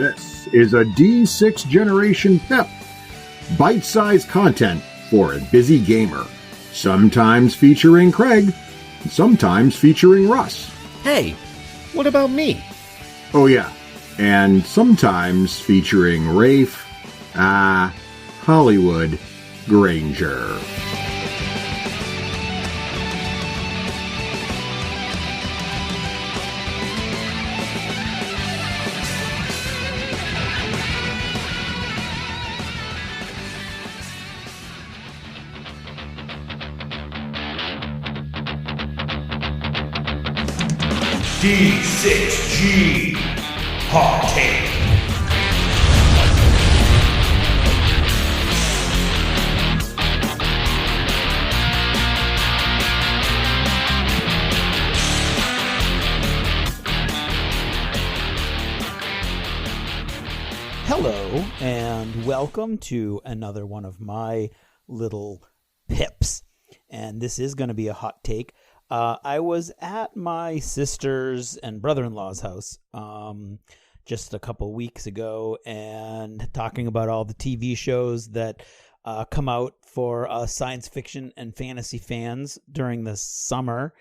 This is a D6 Generation Pip. Bite-sized content for a busy gamer. Sometimes featuring Craig, sometimes featuring Russ. Hey, what about me? Oh yeah, and sometimes featuring Rafe, Hollywood Granger. D6G Hot Take. Hello, and welcome to another one of my little pips. And this is going to be a hot take. I was at my sister's and brother-in-law's house just a couple weeks ago and talking about all the TV shows that come out for science fiction and fantasy fans during the summer.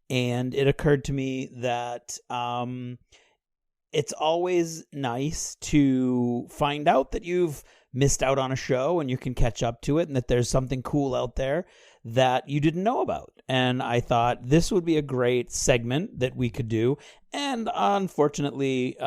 And it occurred to me that it's always nice to find out that you've missed out on a show and you can catch up to it, and that there's something cool out there that you didn't know about. And I thought this would be a great segment that we could do. And unfortunately,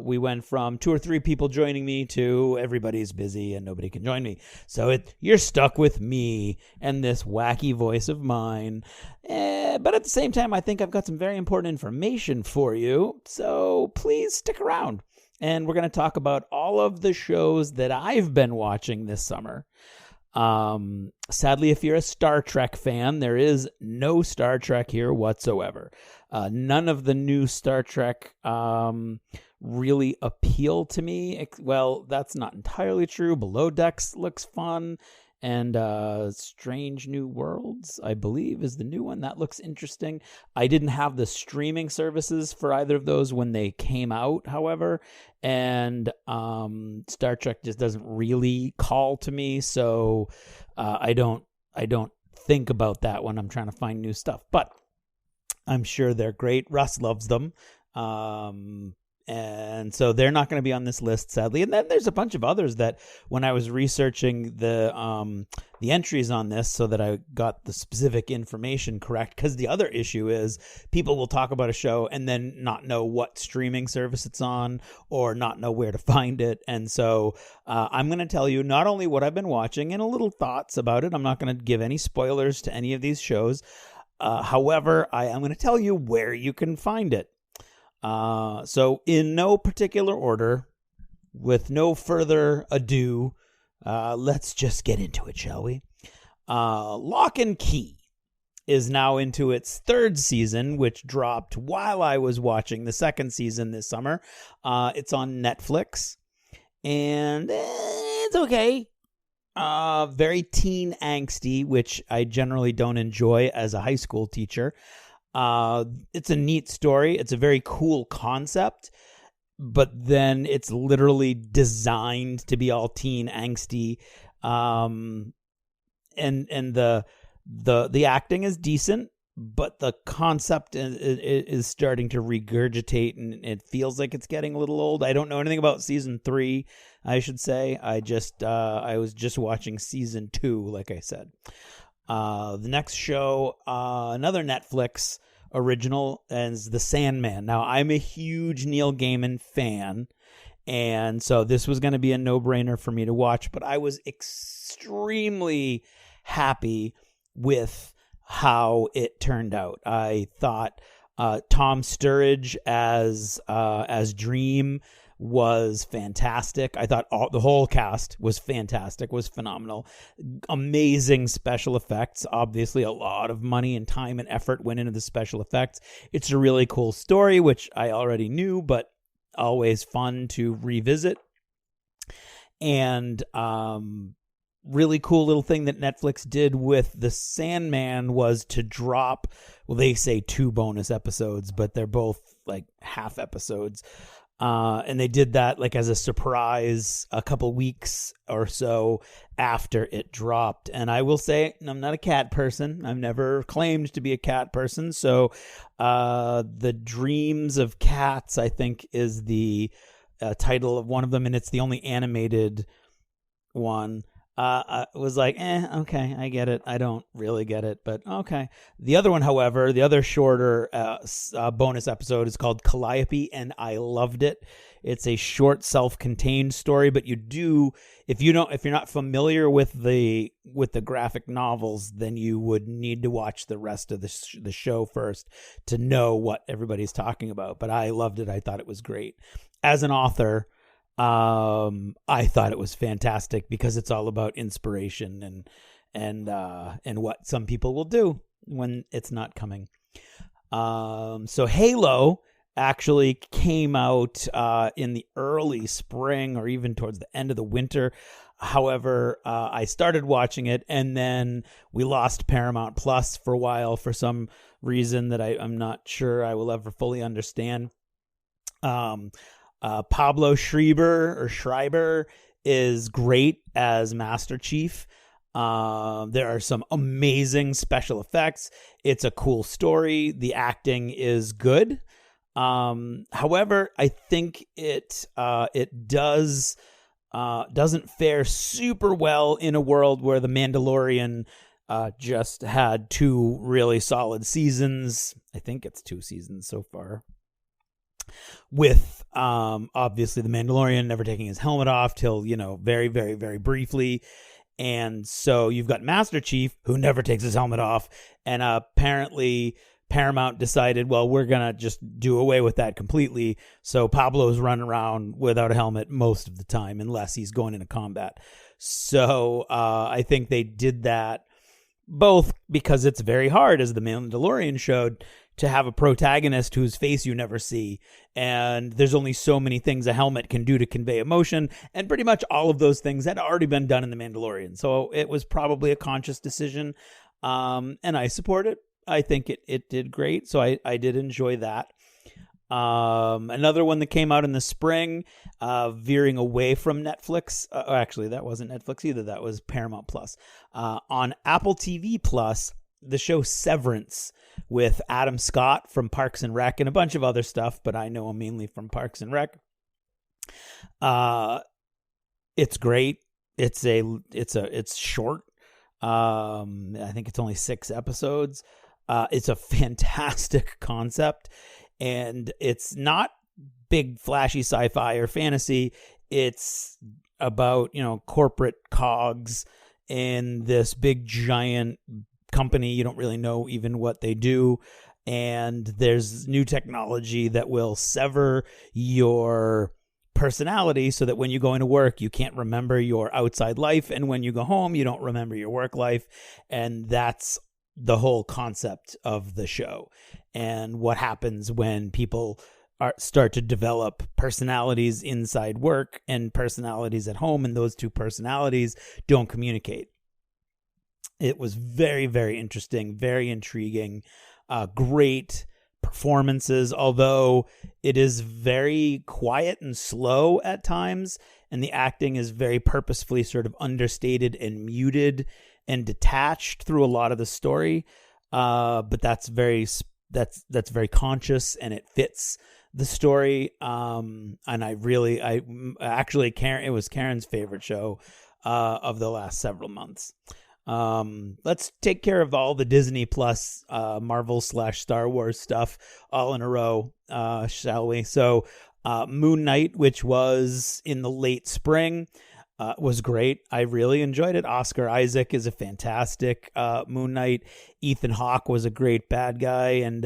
we went from 2 or 3 people joining me to everybody's busy and nobody can join me. So you're stuck with me and this wacky voice of mine. But at the same time, I think I've got some very important information for you. So please stick around. And we're going to talk about all of the shows that I've been watching this summer. Sadly, if you're a Star Trek fan, there is no Star Trek here whatsoever. None of the new Star Trek really appeal to me. Well, that's not entirely true. Below Decks looks fun. And Strange New Worlds, I believe, is the new one. That looks interesting. I didn't have the streaming services for either of those when they came out, however. And Star Trek just doesn't really call to me, so I don't think about that when I'm trying to find new stuff. But I'm sure they're great. Russ loves them. And so they're not going to be on this list, sadly. And then there's a bunch of others that when I was researching the entries on this so that I got the specific information correct, because the other issue is people will talk about a show and then not know what streaming service it's on or not know where to find it. And so I'm going to tell you not only what I've been watching and a little thoughts about it. I'm not going to give any spoilers to any of these shows. However, I am going to tell you where you can find it. So in no particular order, with no further ado, let's just get into it, shall we? Lock and Key is now into its 3rd season, which dropped while I was watching the 2nd season this summer. It's on Netflix, and it's okay. Very teen angsty, which I generally don't enjoy as a high school teacher. It's a neat story. It's a very cool concept, but then it's literally designed to be all teen angsty. And the acting is decent, but the concept is starting to regurgitate, and it feels like it's getting a little old. I don't know anything about season 3, I should say. I was just watching season 2, like I said. The next show, another Netflix original, is The Sandman. Now, I'm a huge Neil Gaiman fan, and so this was going to be a no-brainer for me to watch, but I was extremely happy with how it turned out. I thought Tom Sturridge as Dream was fantastic. I thought the whole cast was fantastic, was phenomenal. Amazing special effects. Obviously, a lot of money and time and effort went into the special effects. It's a really cool story, which I already knew, but always fun to revisit. And really cool little thing that Netflix did with The Sandman was to drop, well, they say 2 bonus episodes, but they're both like half episodes And they did that like as a surprise a couple weeks or so after it dropped. And I will say, I'm not a cat person. I've never claimed to be a cat person. So The Dreams of Cats, I think, is the title of one of them. And it's the only animated one. Was like, okay, I get it. I don't really get it, but okay. The other one, however, the other shorter bonus episode is called Calliope, and I loved it. It's a short, self-contained story, but if you're not familiar with the graphic novels, then you would need to watch the rest of the show first to know what everybody's talking about. But I loved it. I thought it was great. As an author, I thought it was fantastic because it's all about inspiration and what some people will do when it's not coming. So Halo actually came out in the early spring or even towards the end of the winter. However, I started watching it and then we lost Paramount Plus for a while for some reason that I'm not sure I will ever fully understand. Pablo Schreiber is great as Master Chief. There are some amazing special effects. It's a cool story. The acting is good. However, I think it doesn't fare super well in a world where The Mandalorian just had 2 really solid seasons. I think it's 2 seasons so far. With obviously The Mandalorian never taking his helmet off till, very, very, very briefly. And so you've got Master Chief who never takes his helmet off. And apparently Paramount decided, well, we're going to just do away with that completely. So Pablo's running around without a helmet most of the time, unless he's going into combat. So I think they did that both because it's very hard, as The Mandalorian showed, to have a protagonist whose face you never see. And there's only so many things a helmet can do to convey emotion. And pretty much all of those things had already been done in The Mandalorian. So it was probably a conscious decision. And I support it. I think it did great. So I did enjoy that. Another one that came out in the spring, veering away from Netflix. Actually, that wasn't Netflix either. That was Paramount Plus. On Apple TV Plus, the show Severance with Adam Scott from Parks and Rec and a bunch of other stuff, but I know him mainly from Parks and Rec. It's great. It's short. I think it's only 6 episodes. It's a fantastic concept, and it's not big flashy sci-fi or fantasy. It's about, corporate cogs in this big giant company. You don't really know even what they do. And there's new technology that will sever your personality so that when you go into work, you can't remember your outside life. And when you go home, you don't remember your work life. And that's the whole concept of the show. And what happens when people start to develop personalities inside work and personalities at home, and those two personalities don't communicate. It was very, very interesting, very intriguing, great performances, although it is very quiet and slow at times, and the acting is very purposefully sort of understated and muted and detached through a lot of the story. But that's very conscious, and it fits the story. And it was Karen's favorite show of the last several months. Let's take care of all the Disney Plus Marvel / Star Wars stuff all in a row, shall we? So Moon Knight, which was in the late spring, was great. I really enjoyed it. Oscar Isaac is a fantastic Moon Knight. Ethan Hawke was a great bad guy, and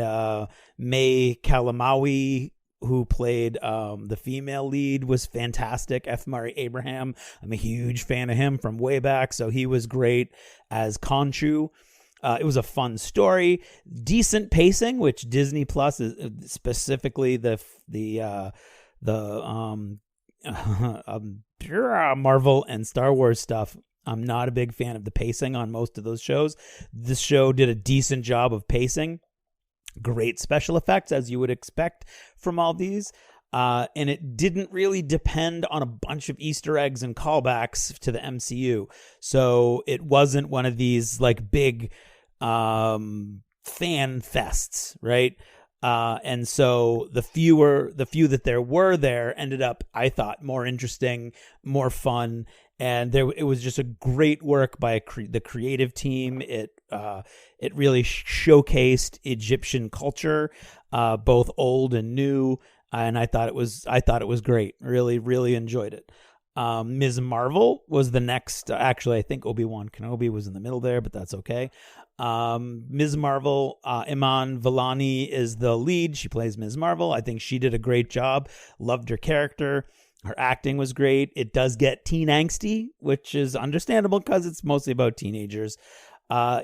May Kalamaui, who played the female lead, was fantastic. F. Murray Abraham, I'm a huge fan of him from way back, so he was great as Khonshu. It was a fun story, decent pacing, which Disney Plus is specifically the Marvel and Star Wars stuff. I'm not a big fan of the pacing on most of those shows. This show did a decent job of pacing. Great special effects, as you would expect from all these. and it didn't really depend on a bunch of Easter eggs and callbacks to the MCU. So it wasn't one of these like big fan fests, right? And so the few that there were there ended up, I thought, more interesting, more fun, and it was just a great work by the creative team. It really showcased Egyptian culture, both old and new. And I thought it was great. Really, really enjoyed it. Ms. Marvel was the next. Actually, I think Obi-Wan Kenobi was in the middle there, but that's okay. Ms. Marvel, Iman Vellani is the lead. She plays Ms. Marvel. I think she did a great job. Loved her character. Her acting was great. It does get teen angsty, which is understandable because it's mostly about teenagers.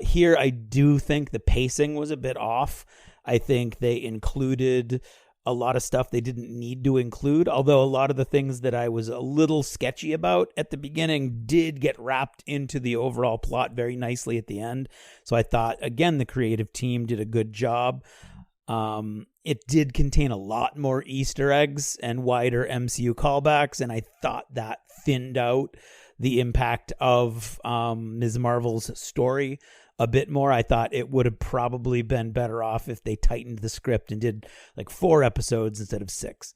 Here, I do think the pacing was a bit off. I think they included a lot of stuff they didn't need to include, although a lot of the things that I was a little sketchy about at the beginning did get wrapped into the overall plot very nicely at the end. So I thought, again, the creative team did a good job. It did contain a lot more Easter eggs and wider MCU callbacks, and I thought that thinned out the impact of Ms. Marvel's story a bit more. I thought it would have probably been better off if they tightened the script and did like 4 episodes instead of 6.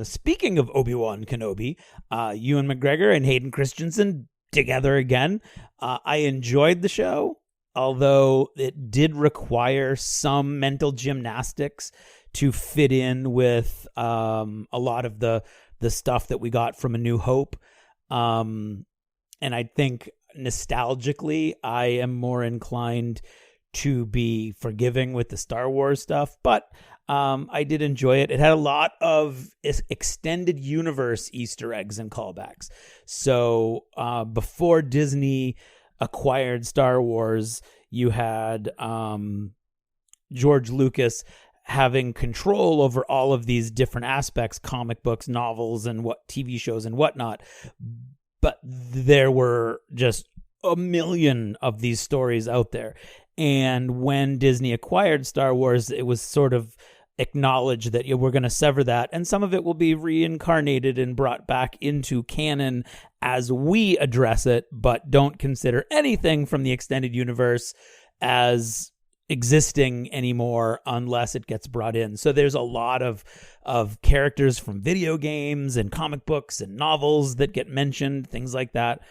Speaking of Obi-Wan Kenobi, Ewan McGregor and Hayden Christensen together again. I enjoyed the show, although it did require some mental gymnastics to fit in with a lot of the stuff that we got from A New Hope. And I think nostalgically, I am more inclined to be forgiving with the Star Wars stuff, but I did enjoy it. It had a lot of extended universe Easter eggs and callbacks. So before Disney acquired Star Wars, you had George Lucas having control over all of these different aspects, comic books, novels, and what TV shows and whatnot. But there were just a million of these stories out there. And when Disney acquired Star Wars, it was sort of acknowledged that we're going to sever that. And some of it will be reincarnated and brought back into canon as we address it, but don't consider anything from the extended universe as existing anymore unless it gets brought in. So there's a lot of characters from video games and comic books and novels that get mentioned, things like that.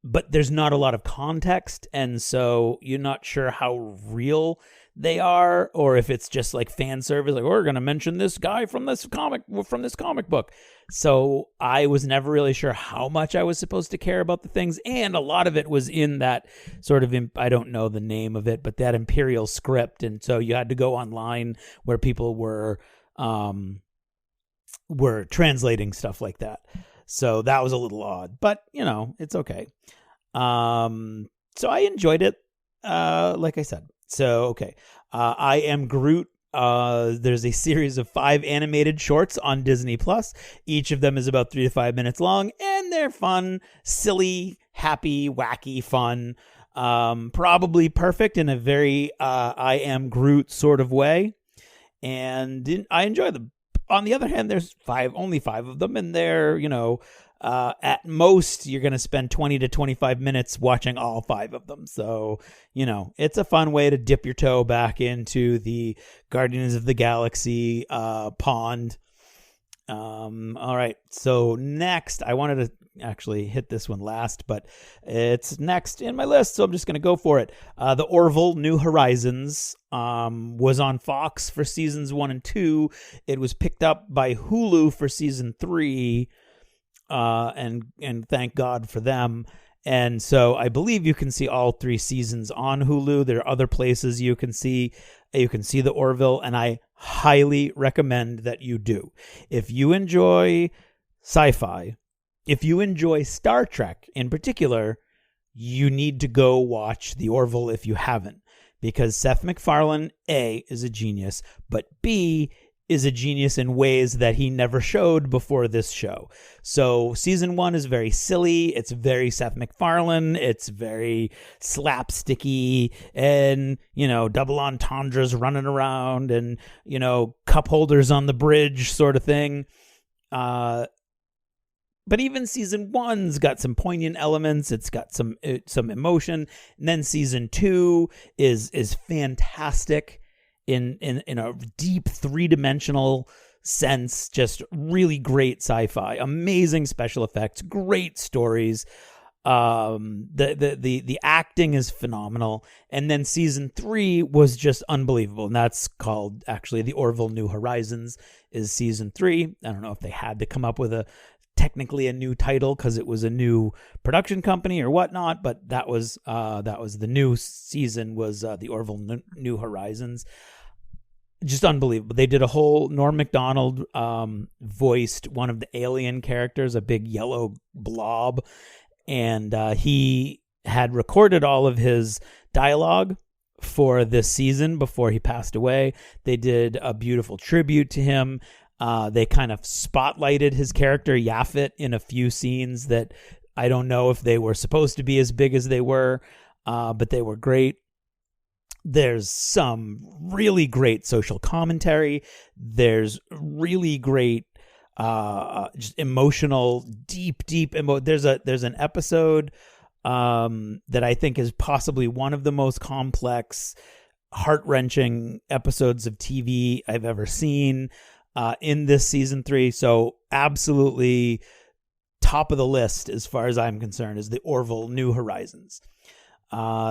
But there's not a lot of context, and so you're not sure how real they are, or if it's just like fan service, like we're going to mention this guy from this comic book. So I was never really sure how much I was supposed to care about the things, and a lot of it was in that sort of, I don't know the name of it, but that Imperial script, and so you had to go online where people were translating stuff like that. So that was a little odd, but it's okay. So I enjoyed it, like I said. So, okay. I Am Groot. There's a series of 5 animated shorts on Disney Plus. Each of them is about 3 to 5 minutes long, and they're fun, silly, happy, wacky fun. Probably perfect in a very I Am Groot sort of way. And I enjoy them. On the other hand, there's only 5 of them, and they're, at most, you're going to spend 20 to 25 minutes watching all 5 of them. So, it's a fun way to dip your toe back into the Guardians of the Galaxy pond. All right. So next, I wanted to actually hit this one last, but it's next in my list, so I'm just going to go for it. The Orville New Horizons was on Fox for seasons 1 and 2. It was picked up by Hulu for season 3. And thank God for them. And so I believe you can see all 3 seasons on Hulu. There are other places you can see the Orville, and I highly recommend that you do. If you enjoy sci-fi, if you enjoy Star Trek in particular, you need to go watch the Orville if you haven't, because Seth MacFarlane, A, is a genius, but B, is a genius in ways that he never showed before this show. So season 1 is very silly. It's very Seth MacFarlane. It's very slapsticky and, double entendres running around and, cup holders on the bridge sort of thing. But even season 1's got some poignant elements. It's got some emotion. And then season 2 is fantastic in a deep 3-dimensional sense. Just really great sci-fi, amazing special effects, great stories. The acting is phenomenal. And then season 3 was just unbelievable. And that's called, actually, The Orville New Horizons is season 3. I don't know if they had to come up with technically a new title because it was a new production company or whatnot, but that was the new season, was The Orville New Horizons. Just unbelievable. They did a whole, Norm Macdonald voiced one of the alien characters, a big yellow blob, and he had recorded all of his dialogue for this season before he passed away. They did a beautiful tribute to him. They kind of spotlighted his character Yaphet in a few scenes that I don't know if they were supposed to be as big as they were, but they were great. There's some really great social commentary. There's really great just emotional, deep there's an episode that I think is possibly one of the most complex, heart-wrenching episodes of TV I've ever seen in this season 3. So absolutely top of the list as far as I'm concerned is The Orville New Horizons.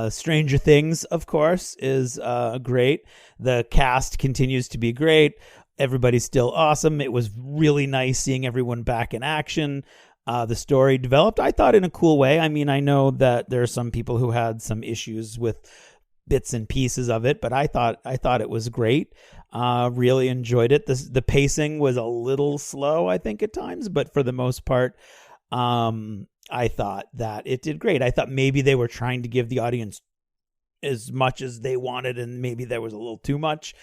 Stranger Things, of course, is great. The cast continues to be great. Everybody's still awesome. It was really nice seeing everyone back in action. The story developed, I thought, in a cool way. I mean, I know that there are some people who had some issues with bits and pieces of it, but I thought it was great. Really enjoyed it. The pacing was a little slow, I think, at times, but for the most part, I thought that it did great. I thought maybe they were trying to give the audience as much as they wanted, and maybe there was a little too much,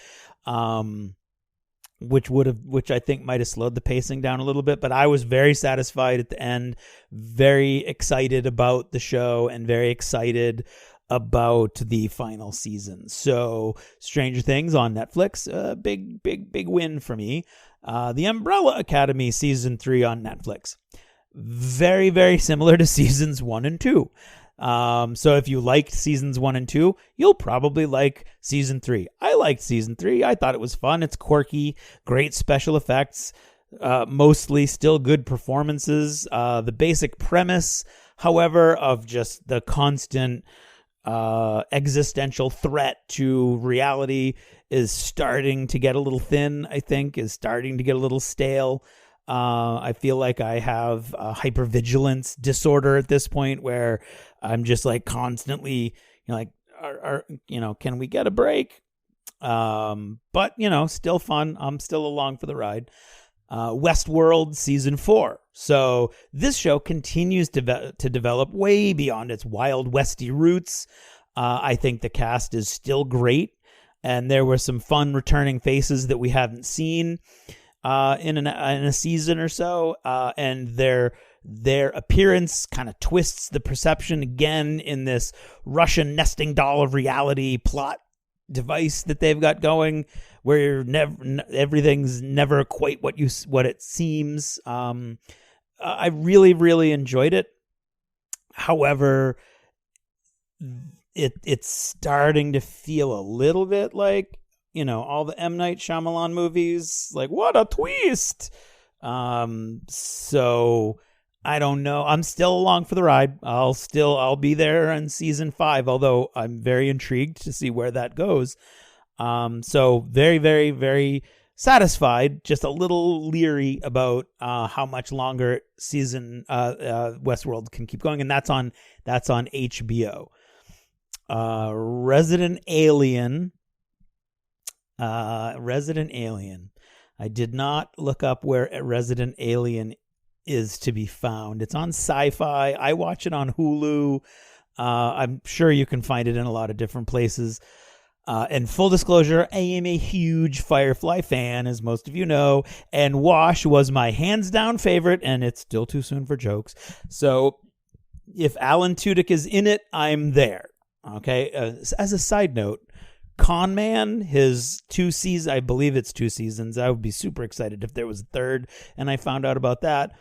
which I think might have slowed the pacing down a little bit. But I was very satisfied at the end, very excited about the show, and very excited about the final season. So Stranger Things on Netflix, big win for me. The Umbrella Academy season 3 on Netflix. Very, very similar to seasons 1 and 2. So if you liked seasons 1 and 2, you'll probably like season 3. I liked season 3. I thought it was fun. It's quirky, great special effects, mostly still good performances. The basic premise, however, of just the constant existential threat to reality is starting to get a little thin, I think, is starting to get a little stale. I feel like I have a hypervigilance disorder at this point where I'm just like constantly, can we get a break? But still fun. I'm still along for the ride. Westworld season 4. So this show continues to develop way beyond its Wild Westy roots. I think the cast is still great, and there were some fun returning faces that we haven't seen in a season or so, and their appearance kind of twists the perception again in this Russian nesting doll of reality plot device that they've got going, where everything's never quite what it seems. I really enjoyed it. However, it's starting to feel a little bit like, all the M. Night Shyamalan movies, like, what a twist. So I don't know. I'm still along for the ride. I'll be there in season 5, although I'm very intrigued to see where that goes. So very, very, very satisfied, just a little leery about how much longer season Westworld can keep going, and that's on HBO. Resident Alien. I did not look up where Resident Alien is to be found. It's on Sci-Fi. I watch it on Hulu. I'm sure you can find it in a lot of different places. And full disclosure, I am a huge Firefly fan, as most of you know, and Wash was my hands down favorite, and it's still too soon for jokes. So if Alan Tudyk is in it, I'm there. Okay. As a side note, Con Man, his 2 seasons, I believe it's 2 seasons. I would be super excited if there was a third, and I found out about that.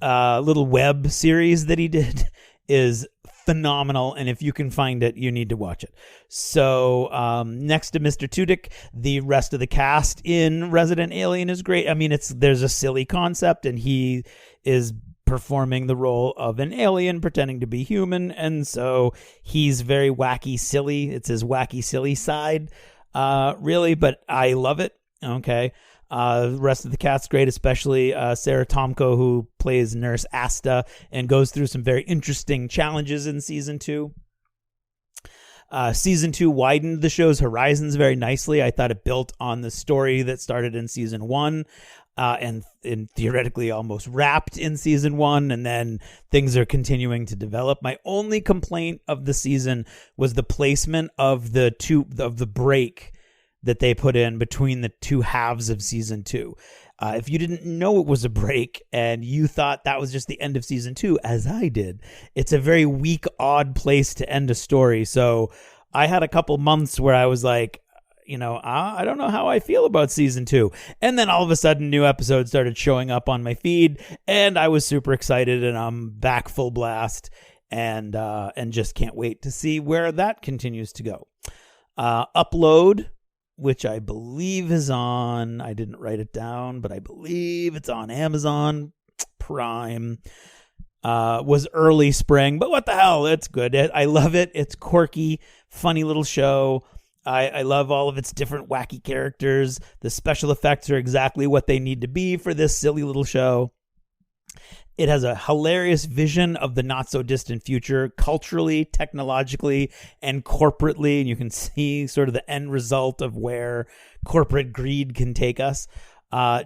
Little web series that he did is phenomenal, and if you can find it, you need to watch it. So next to Mr. Tudyk, the rest of the cast in Resident Alien is great. I mean, there's a silly concept, and he is performing the role of an alien pretending to be human, and so he's very wacky silly. It's his wacky silly side, really, but I love it. Okay. The rest of the cast's great, especially Sarah Tomko, who plays Nurse Asta and goes through some very interesting challenges in Season 2. Season 2 widened the show's horizons very nicely. I thought it built on the story that started in Season 1 and theoretically almost wrapped in Season 1, and then things are continuing to develop. My only complaint of the season was the placement of the break that they put in between the 2 halves of Season 2. If you didn't know it was a break and you thought that was just the end of Season 2, as I did, it's a very weak, odd place to end a story. So I had a couple months where I was like, I don't know how I feel about Season 2. And then all of a sudden, new episodes started showing up on my feed, and I was super excited, and I'm back full blast, and just can't wait to see where that continues to go. Upload, which I believe is on, I didn't write it down, but I believe it's on Amazon Prime, was early spring, but what the hell, it's good. I love it. It's quirky, funny little show. I love all of its different wacky characters. The special effects are exactly what they need to be for this silly little show. It has a hilarious vision of the not-so-distant future, culturally, technologically, and corporately. And you can see sort of the end result of where corporate greed can take us.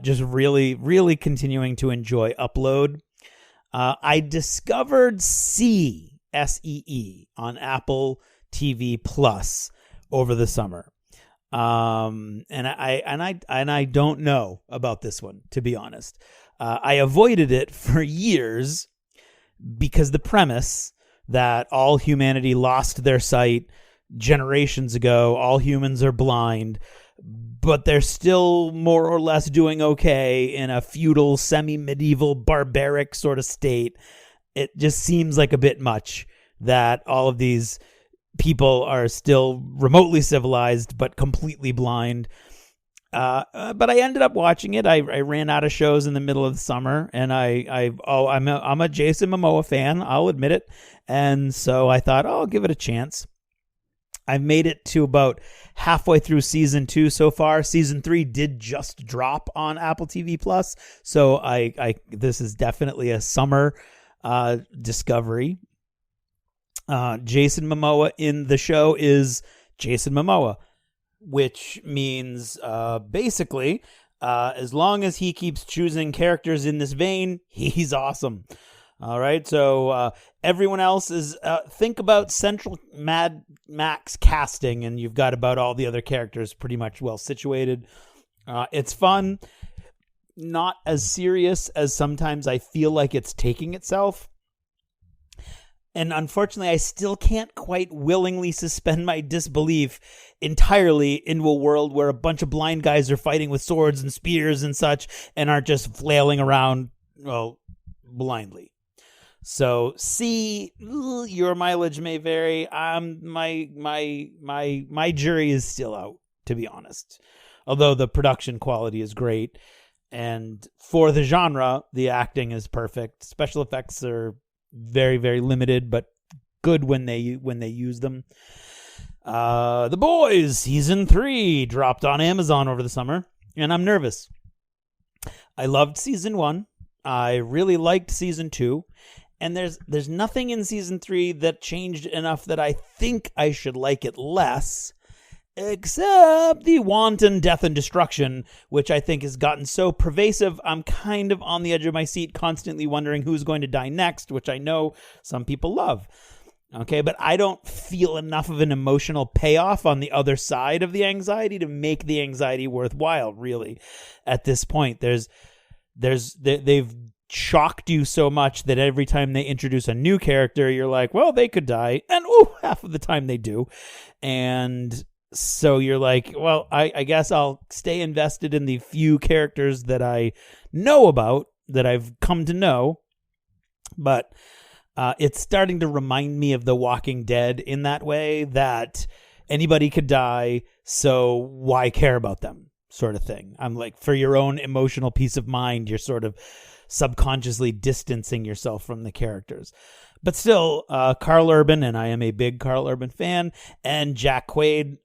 Just really, really continuing to enjoy Upload. I discovered S-E-E, on Apple TV Plus over the summer. And I don't know about this one, to be honest. I avoided it for years because the premise that all humanity lost their sight generations ago, all humans are blind, but they're still more or less doing okay in a feudal, semi-medieval, barbaric sort of state. It just seems like a bit much that all of these people are still remotely civilized but completely blind. But I ended up watching it. I ran out of shows in the middle of the summer, and I'm a Jason Momoa fan. I'll admit it, and so I thought, I'll give it a chance. I've made it to about halfway through Season 2 so far. Season 3 did just drop on Apple TV Plus, so this is definitely a summer discovery. Jason Momoa in the show is Jason Momoa, which means basically, as long as he keeps choosing characters in this vein, he's awesome. All right, so everyone else is, think about Central Mad Max casting, and you've got about all the other characters pretty much well situated. It's fun, not as serious as sometimes I feel like it's taking itself. And unfortunately, I still can't quite willingly suspend my disbelief entirely into a world where a bunch of blind guys are fighting with swords and spears and such and aren't just flailing around, blindly. So, your mileage may vary. My jury is still out, to be honest. Although the production quality is great, and for the genre, the acting is perfect. Special effects are very, very limited, but good when they use them. The Boys Season 3 dropped on Amazon over the summer, and I'm nervous. I loved Season 1. I really liked Season 2. And there's nothing in Season 3 that changed enough that I think I should like it less, except the wanton death and destruction, which I think has gotten so pervasive, I'm kind of on the edge of my seat, constantly wondering who's going to die next, which I know some people love. Okay, but I don't feel enough of an emotional payoff on the other side of the anxiety to make the anxiety worthwhile, really. At this point, they've shocked you so much that every time they introduce a new character, you're like, well, they could die. And half of the time they do. And so you're like, well, I guess I'll stay invested in the few characters that I know about, that I've come to know. But it's starting to remind me of The Walking Dead in that way, that anybody could die, so why care about them, sort of thing. I'm like, for your own emotional peace of mind, you're sort of subconsciously distancing yourself from the characters. But still, Carl Urban, and I am a big Carl Urban fan, and Jack Quaid,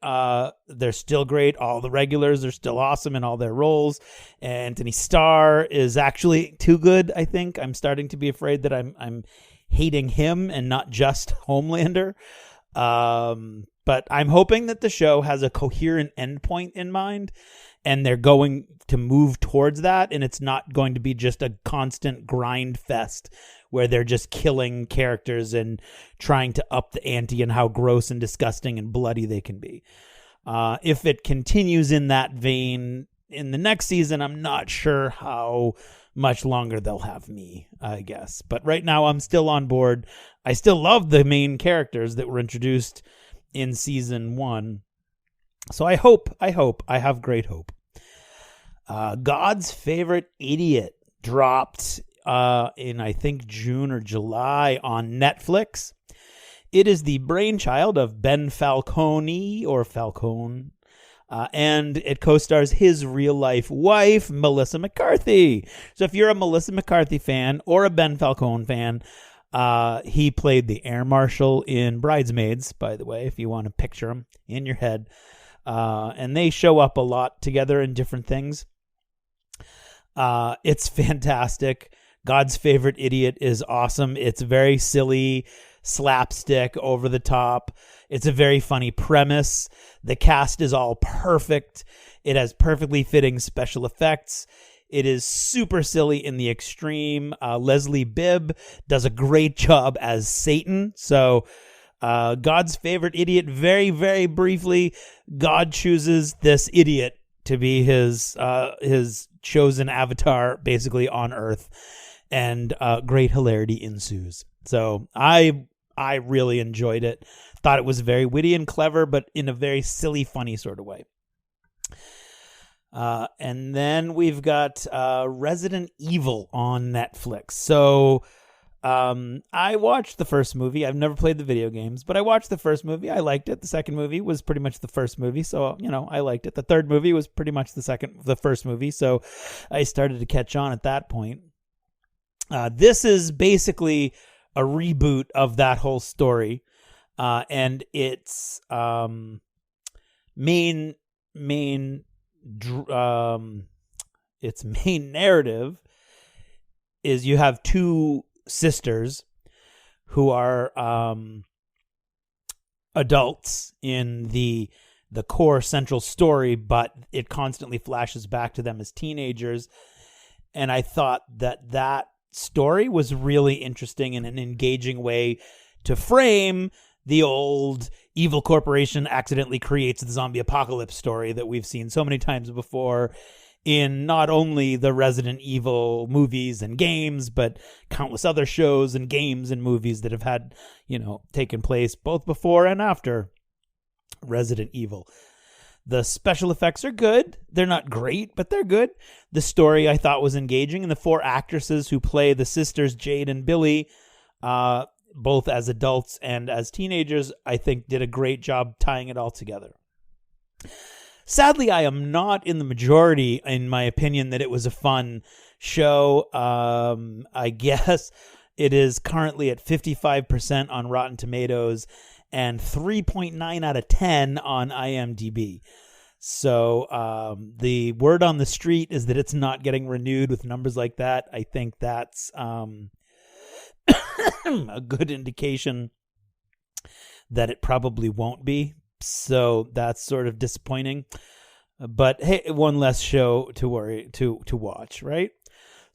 they're still great. All the regulars are still awesome in all their roles. Anthony Starr is actually too good, I think. I'm starting to be afraid that I'm hating him and not just Homelander. But I'm hoping that the show has a coherent endpoint in mind, and they're going to move towards that, and it's not going to be just a constant grind fest where they're just killing characters and trying to up the ante and how gross and disgusting and bloody they can be. If it continues in that vein in the next season, I'm not sure how much longer they'll have me, I guess. But right now I'm still on board. I still love the main characters that were introduced in season 1. So I have great hope. God's Favorite Idiot dropped in, I think, June or July on Netflix. It is the brainchild of Ben Falcone, and it co-stars his real-life wife, Melissa McCarthy. So if you're a Melissa McCarthy fan or a Ben Falcone fan, he played the air marshal in Bridesmaids, by the way, if you want to picture him in your head. And they show up a lot together in different things. It's fantastic. God's Favorite Idiot is awesome. It's very silly, slapstick, over the top. It's a very funny premise. The cast is all perfect. It has perfectly fitting special effects. It is super silly in the extreme. Leslie Bibb does a great job as Satan. So God's Favorite Idiot, very, very briefly, God chooses this idiot to be his chosen avatar, basically, on Earth. And great hilarity ensues. So I really enjoyed it. Thought it was very witty and clever, but in a very silly, funny sort of way. And then we've got Resident Evil on Netflix. So I watched the first movie. I've never played the video games, but I watched the first movie. I liked it. The second movie was pretty much the first movie, so I liked it. The third movie was pretty much the first movie, so I started to catch on at that point. This is basically a reboot of that whole story, and its main narrative is you have two sisters who are adults in the core central story, but it constantly flashes back to them as teenagers. And I thought that story was really interesting and an engaging way to frame the old evil corporation accidentally creates the zombie apocalypse story that we've seen so many times before in not only the Resident Evil movies and games, but countless other shows and games and movies that have had, taken place both before and after Resident Evil. The special effects are good. They're not great, but they're good. The story I thought was engaging, and the four actresses who play the sisters, Jade and Billy, both as adults and as teenagers, I think did a great job tying it all together. Sadly, I am not in the majority in my opinion that it was a fun show. I guess it is currently at 55% on Rotten Tomatoes and 3.9 out of 10 on IMDb. So the word on the street is that it's not getting renewed with numbers like that. I think that's a good indication that it probably won't be. So that's sort of disappointing. But hey, one less show to watch, right?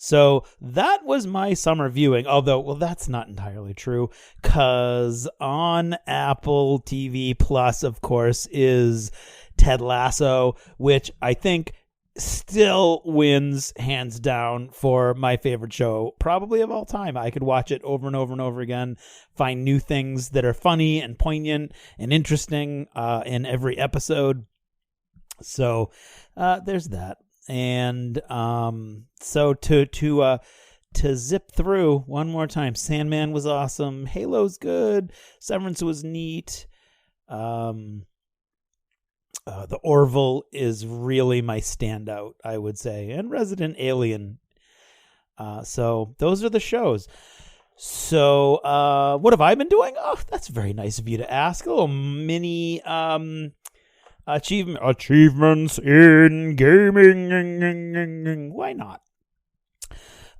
So that was my summer viewing, although, well, that's not entirely true, because on Apple TV Plus, of course, is Ted Lasso, which I think still wins hands down for my favorite show probably of all time. I could watch it over and over and over again, find new things that are funny and poignant and interesting in every episode. So there's that. And so to zip through one more time, Sandman was awesome, Halo's good, Severance was neat, The Orville is really my standout, I would say, and Resident Alien. So those are the shows. So what have I been doing? Oh, that's very nice of you to ask. A little mini achievements in gaming. Why not?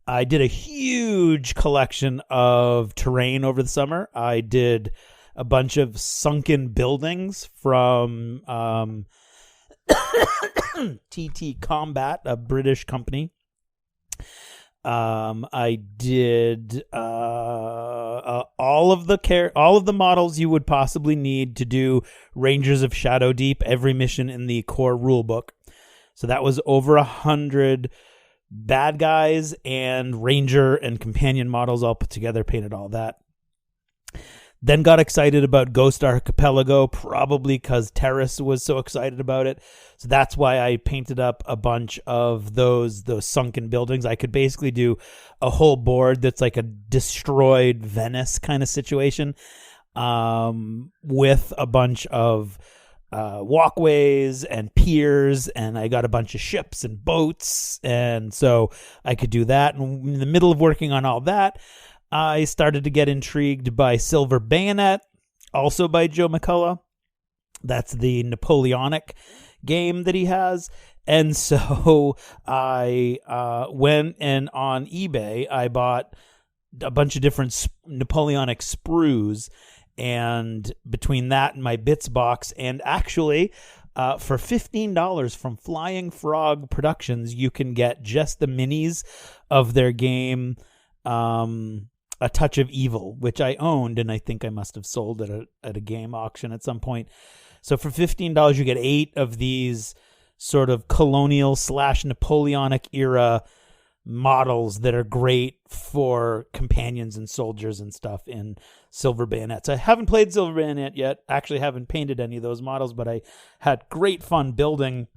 I did a huge collection of terrain over the summer. I did a bunch of sunken buildings from TT Combat, a British company. I did all of the models you would possibly need to do Rangers of Shadow Deep, every mission in the core rulebook. So that was over 100 bad guys and Ranger and companion models all put together, painted all that. Then got excited about Ghost Archipelago, probably because Terrace was so excited about it. So that's why I painted up a bunch of those sunken buildings. I could basically do a whole board that's like a destroyed Venice kind of situation, with a bunch of walkways and piers, and I got a bunch of ships and boats, and so I could do that. And in the middle of working on all that, I started to get intrigued by Silver Bayonet, also by Joe McCullough. That's the Napoleonic game that he has. And so I went and on eBay, I bought a bunch of different Napoleonic sprues. And between that and my bits box, and actually for $15 from Flying Frog Productions, you can get just the minis of their game, A Touch of Evil, which I owned, and I think I must have sold it at a game auction at some point. So for $15, you get 8 of these sort of colonial / Napoleonic era models that are great for companions and soldiers and stuff in Silver Bayonets. I haven't played Silver Bayonet yet. Actually, haven't painted any of those models, but I had great fun building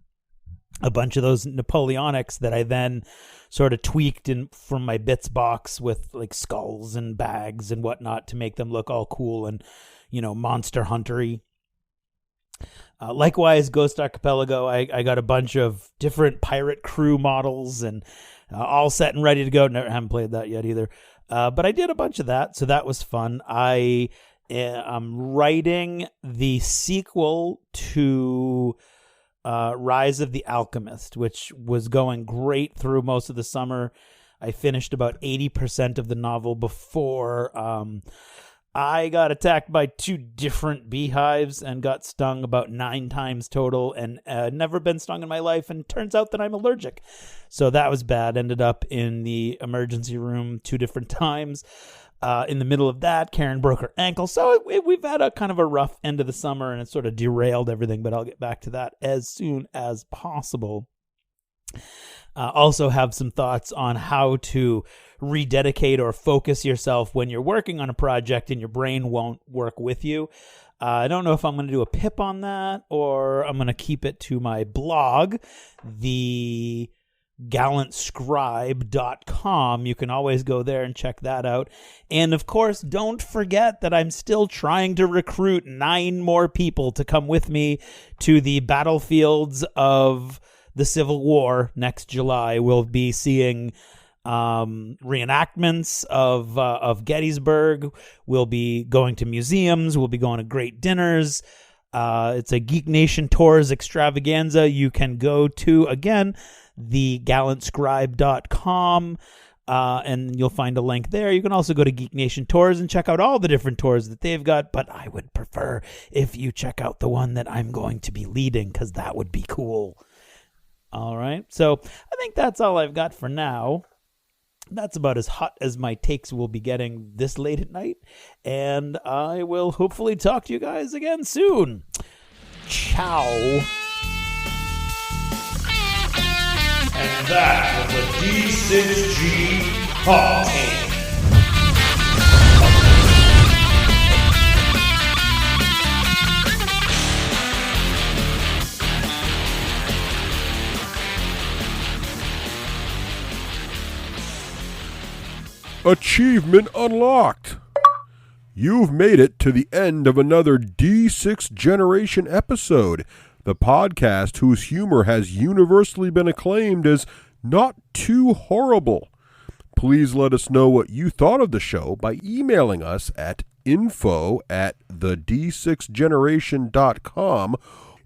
a bunch of those Napoleonics that I then sort of tweaked from my bits box with like skulls and bags and whatnot to make them look all cool and, Monster Hunter-y. Likewise, Ghost Archipelago, I got a bunch of different pirate crew models and all set and ready to go. Haven't played that yet either. But I did a bunch of that, so that was fun. I'm writing the sequel to Rise of the Alchemist, which was going great through most of the summer. I finished about 80% of the novel before I got attacked by 2 different beehives and got stung about 9 times total, and never been stung in my life, and turns out that I'm allergic. So that was bad. Ended up in the emergency room 2 different times. In the middle of that, Karen broke her ankle. So we've had a kind of a rough end of the summer, and it sort of derailed everything, but I'll get back to that as soon as possible. Also have some thoughts on how to rededicate or focus yourself when you're working on a project and your brain won't work with you. I don't know if I'm going to do a pip on that or I'm going to keep it to my blog, the GallantScribe.com. You can always go there and check that out. And of course, don't forget that I'm still trying to recruit 9 more people to come with me to the battlefields of the Civil War next July. We'll be seeing reenactments of Gettysburg. We'll be going to museums. We'll be going to great dinners. It's a Geek Nation Tours extravaganza. You can go to, again, the GallantScribe.com, and you'll find a link there. You can also go to Geek Nation Tours and check out all the different tours that they've got, but I would prefer if you check out the one that I'm going to be leading, because that would be cool. All right, so I think that's all I've got for now. That's about as hot as my takes will be getting this late at night. And I will hopefully talk to you guys again soon. Ciao. And that was a D6G hot take. Achievement unlocked! You've made it to the end of another D6 Generation episode, the podcast whose humor has universally been acclaimed as not too horrible. Please let us know what you thought of the show by emailing us at info@thed6generation.com.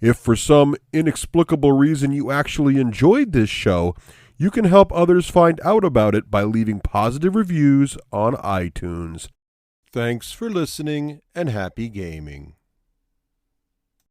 If for some inexplicable reason you actually enjoyed this show, you can help others find out about it by leaving positive reviews on iTunes. Thanks for listening and happy gaming.